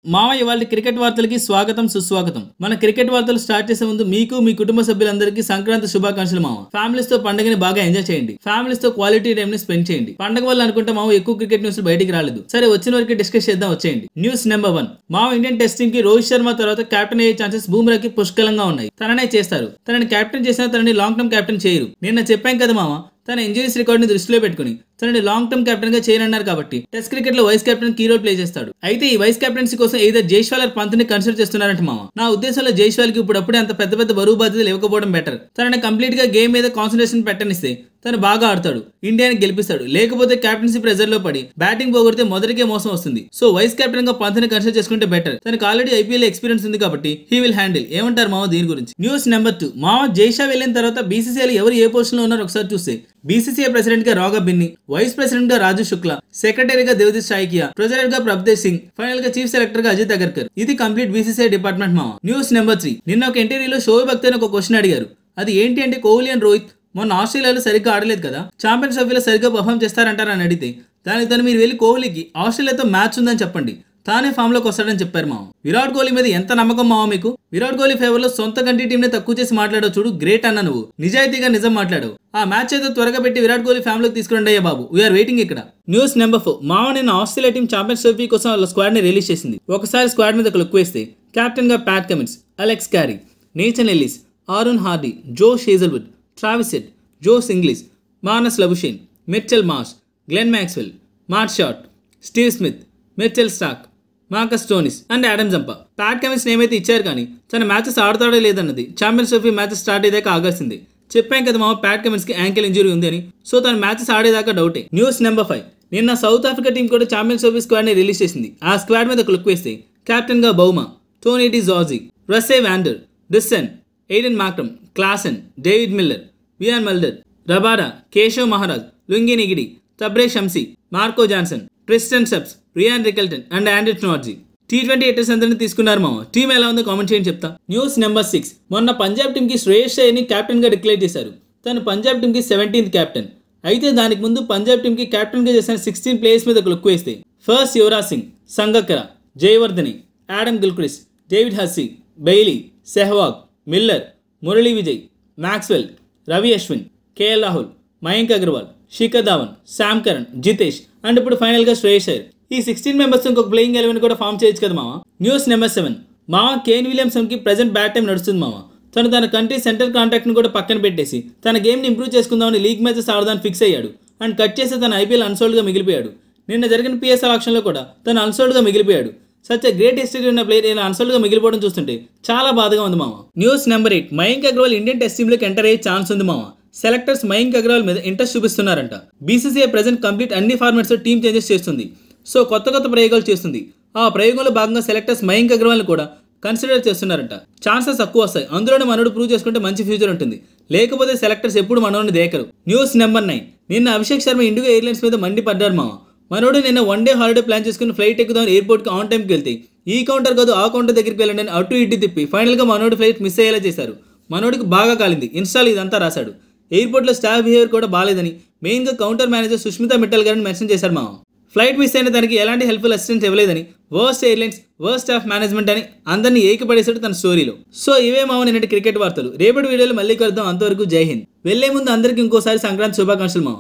మామ ఇవాళ క్రికెట్ వార్తలకి స్వాగతం సుస్వాగతం. మన క్రికెట్ వార్తలు స్టార్ట్ చేసే ముందు మీకు మీ కుటుంబ సభ్యులందరికీ సంక్రాంతి శుభాకాంక్షలు మామ. ఫ్యామిలీస్ తో పండుగని బాగా ఎంజాయ్ చేయండి. ఫ్యామిలీస్ తో క్వాలిటీ టైం ని స్పెండ్ చేయండి. పండుగ వల్ల అనుకుంటే మామ ఎక్కువ క్రికెట్ న్యూస్ బయటికి రాలేదు. సరే వచ్చిన వరకు డిస్కస్ చేద్దాం వచ్చేయండి. News number 1. మామ ఇండియన్ టెస్ట్ టీమ్ కి రోహిత్ శర్మ తర్వాత కెప్టెన్ అయ్యే ఛాన్సెస్ బూమ్రాకి పుష్కలంగా ఉన్నాయి. తననే చేస్తారు. తనని కెప్టెన్ చేసినా తనని లాంగ్ టర్మ్ కెప్టెన్ చేయరు. నిన్న చెప్పాం కదా మామ, తన ఇంజరీస్ రికార్డ్ ని దృష్టిలో పెట్టుకుని తనని లాంగ్ టర్మ్ కెప్టెన్ గా చేయనన్నారు కాబట్టి టెస్ట్ క్రికెట్ లో వైస్ కెప్టెన్ కీ రోల్ ప్లే చేస్తాడు. అయితే ఈ వైస్ కెప్టెన్సీ కోసం ఏదో జైస్వాల్ పంత్ ని కన్సిడర్ చేస్తున్నారంట మామ. నా ఉద్దేశంలో జైస్వాల్ కి ఇప్పుడప్పుడే అంత పెద్ద పెద్ద బరువు బాధ్యతలు ఇవ్వకపోవడం బెటర్. తనని కంప్లీట్ గా గేమ్ మీద కాన్సన్ట్రేషన్ పెట్టనిస్తే తను బాగా ఆడతాడు, ఇండియాని గెలిపిస్తాడు. లేకపోతే కెప్టెన్సీ ప్రెజర్ లో పడి బ్యాటింగ్ పోగొడితే మొదటికే మోసం వస్తుంది. సో వైస్ కెప్టెన్ గా పంత్ ని కన్సిడర్ చేసుకుంటే బెటర్. తనకు ఆల్రెడీ ఐపీఎల్ ఎక్స్పీరియన్స్ ఉంది కాబట్టి హీ విల్ హ్యాండిల్. ఏమంటారు మామ దీని గురించి? News number 2. మామ జైషా వెళ్ళిన తర్వాత బీసీసీఐ ఎవరు ఏ పొజిషన్ లో ఉన్నారో ఒకసారి చూస్తే బీసీసీఐ ప్రెసిడెంట్ గా రాఘవ్ బిన్ని, వైస్ ప్రెసిడెంట్ గా రాజు శుక్లా, సెక్రటరీ గా దేవదీప్ సాయికియా, ట్రెజరర్ గా ప్రభదేవ్ సింగ్, ఫైనల్ గా చీఫ్ సెలెక్టర్ గా అజిత్ అగర్కర్. ఇది కంప్లీట్ బీసీసీఐ డిపార్ట్మెంట్ మామ. News number 3. నిన్న ఒక ఇంటర్వ్యూలో షోయబ్ అఖ్తర్ ఒక క్వశ్చన్ అడిగారు. అది ఏంటి అంటే కోహ్లీ అండ్ రోహిత్ మొన్న ఆస్ట్రేలియాలో సరిగ్గా ఆడలేదు కదా, ఛాంపియన్స్ ట్రోఫీలో సరిగ్గా పర్ఫామ్ చేస్తారంటారని అడిగితే దానికి తను మీరు వెళ్ళి కోహ్లీకి ఆస్ట్రేలియాతో మ్యాచ్ ఉందని చెప్పండి, తానే ఫామ్ లోకి వస్తాడని చెప్పారు మామ. విరాట్ కోహ్లీ మీద ఎంత నమ్మకం మామ మీకు? విరాట్ కోహ్లీ ఫేవర్ లో సొంత కంట్రీ టీం ని తక్కువ చేసి మాట్లాడవు చూడు, గ్రేట్ అన్న నువ్వు. నిజాయితీగా నిజం మాట్లాడవు. ఆ మ్యాచ్ అయితే త్వరగా పెట్టి విరాట్ కోహ్లీ ఫ్యామ్ లోకి తీసుకురండి అయ్యా బాబు, వీఆర్ వెయిటింగ్ ఇక్కడ. News number 4. మామ నిన్న ఆస్ట్రేలియా టీం ఛాంపియన్స్ ట్రోఫీ కోసం వాళ్ళ స్క్వాడ్ ని రిలీజ్ చేసింది. ఒకసారి స్క్వాడ్ మీద ఒక లుక్ వేస్తే కెప్టెన్ గా Pat Cummins, Alex Carey, Nathan Ellis, Aaron Hardie, Josh Hazlewood, Travis Head, Josh Inglis, Marnus Labuschagne, Mitchell Marsh, Glenn Maxwell, Matt Short, Steve Smith, Mitchell Starc, Marcus Stoinis and Adam Zampa. Pat Cummins ఏమైతే ఇచ్చారు కానీ తన matches ఆడతాడో లేదన్నది champions trophy matches start అయ్యేదాకా ఆగాల్సింది. చెప్పాం కదా మామ Pat Cummins కి యాంకిల్ ఇంజరీ ఉంది అని. సో తన మ్యాచెస్ ఆడేదాకా డౌటే. News number 5. నిన్న సౌత్ ఆఫ్రికా టీం కూడా ఛాంపియన్స్ ట్రోఫీ స్క్వాడ్ ని రిలీజ్ చేసింది. ఆ స్క్వాడ్ మీద ఒక లుక్ వేస్తే కెప్టెన్ గా Bavuma, Tony de Zorzi, Rassie van der, Dussen, Aiden Markram, Klaasen, David Miller, Wiaan Mulder, Rabada, Keshav Maharaj, Lungi Ngidi, Tabraiz Shamsi, Marco Jansen, Tristan Stubbs, Ryan Rickelton and Anrich Nortje. T20 hitters అందరినీ తీసుకున్నారు మామ. Team ఎలా ఉందో comment చేయండి చెప్తా. News number 6. మొన్న Punjab team కి Shreyas అయ్యర్ని captain గా డిక్లేర్ చేశారు. తను పంజాబ్ టీం కి 17th కెప్టెన్. అయితే దానికి ముందు పంజాబ్ టీం కి కెప్టెన్ గా చేసిన 16 ప్లేయర్స్ మీద ఒక లుక్ వేస్తే first Yuvraj Singh, Sangakkara, Jayawardene, Adam Gilchrist, David Hussey, Bailey, Sehwag, Miller, Murali Vijay, Maxwell, Ravi Ashwin, KL Rahul, Mayank Agarwal, Shikhar Dhawan, Sam Curran, Jitesh and ఇప్పుడు ఫైనల్ గా శ్రేయస్ అయ్యర్. ఈ 16 మెంబర్స్ ఇంకొక ప్లేయింగ్ 11 కూడా ఫామ్ చేయొచ్చు కదా మామ. News number 7. మామ కేన్ విలియమ్సన్ కి ప్రెజెంట్ బ్యాట్ టైం నడుస్తుంది మామ. తన కంట్రీ సెంట్రల్ కాంట్రాక్ట్ ని కూడా పక్కన పెట్టేసి తన గేమ్ ని ఇంప్రూవ్ చేసుకుందామని లీగ్ మ్యాచెస్ ఆడదాన్ని ఫిక్స్ అయ్యాడు. అండ్ కట్ చేసి తన ఐపీఎల్ అన్సోల్డ్ గా మిగిలిపోయాడు. నిన్న జరిగిన పిఎస్ఎల్ ఆక్షన్ లో కూడా తను అన్సోల్డ్ గా మిగిలిపోయాడు. సచ్ గ్రేట్ హిస్టరీ ఉన్న ప్లేయర్ ఇలా అన్సోల్డ్ గా మిగిలిపోవడం చూస్తుంటే చాలా బాధగా ఉంది మామ. News number 8. Mayank Agarwal Indian test team లోకి ఎంటర్ అయ్యే ఛాన్స్ ఉంది మామ. సెలెక్టర్స్ మయాంక్ అగర్వాల్ మీద ఇంట్రెస్ట్ చూపిస్తున్నారంట. బీసీసీఐ ప్రెజెంట్ కంప్లీట్ అన్ని ఫార్మాట్స్ లో టీమ్ చేంజెస్ చేస్తుంది. సో కొత్త ప్రయోగాలు చేస్తుంది. ఆ ప్రయోగంలో భాగంగా సెలెక్టర్స్ మయాంక్ అగర్వాల్ కూడా కన్సిడర్ చేస్తున్నారంట. ఛాన్సెస్ తక్కువ వస్తాయి. అందులోనే మనోడు ప్రూవ్ చేసుకుంటే మంచి ఫ్యూచర్ ఉంటుంది. లేకపోతే సెలెక్టర్స్ ఎప్పుడు మనోడిని దేకరు. News number 9. నిన్న అభిషేక్ శర్మ ఇండిగో ఎయిర్లైన్స్ మీద మండి పడ్డారు మామ. మనోడు నిన్న 1 డే హాలిడే ప్లాన్ చేసుకుని ఫ్లైట్ ఎక్కుదాం ఎయిర్పోర్ట్ కి ఆన్ టైంకి వెళ్తే ఈ కౌంటర్ కాదు ఆ కౌంటర్ దగ్గరికి వెళ్ళండి అని అటు ఇటు తిప్పి ఫైనల్ గా మనోడి ఫ్లైట్ మిస్ అయ్యేలా చేశారు. మనోడికి బాగా కాలింది. ఇన్స్టాల్ ఇదంతా రాశాడు. ఎయిర్పోర్ట్ లో స్టాఫ్ బిహేవియర్ కూడా బాలేదని మెయిన్ గా కౌంటర్ మేనేజర్ సుష్మితా మిట్టల్ గారిని మెన్షన్ చేశారు మామ. ఫ్లైట్ మిస్ అయిన దానికి ఎలాంటి హెల్ప్ఫుల్ అసిస్టెన్స్ ఇవ్వలేదని, worst airlines, worst staff management అని అందరినీ ఏకపడేశాడు తన స్టోరీలో. సో ఇవే మామ నిన్నటి క్రికెట్ వార్తలు. రేపటి వీడియోలో మళ్ళీ కలుద్దాం. అంతవరకు జై హింద్. వెళ్లే ముందు అందరికీ ఇంకోసారి సంక్రాంతి శుభాకాంక్షలు మామ.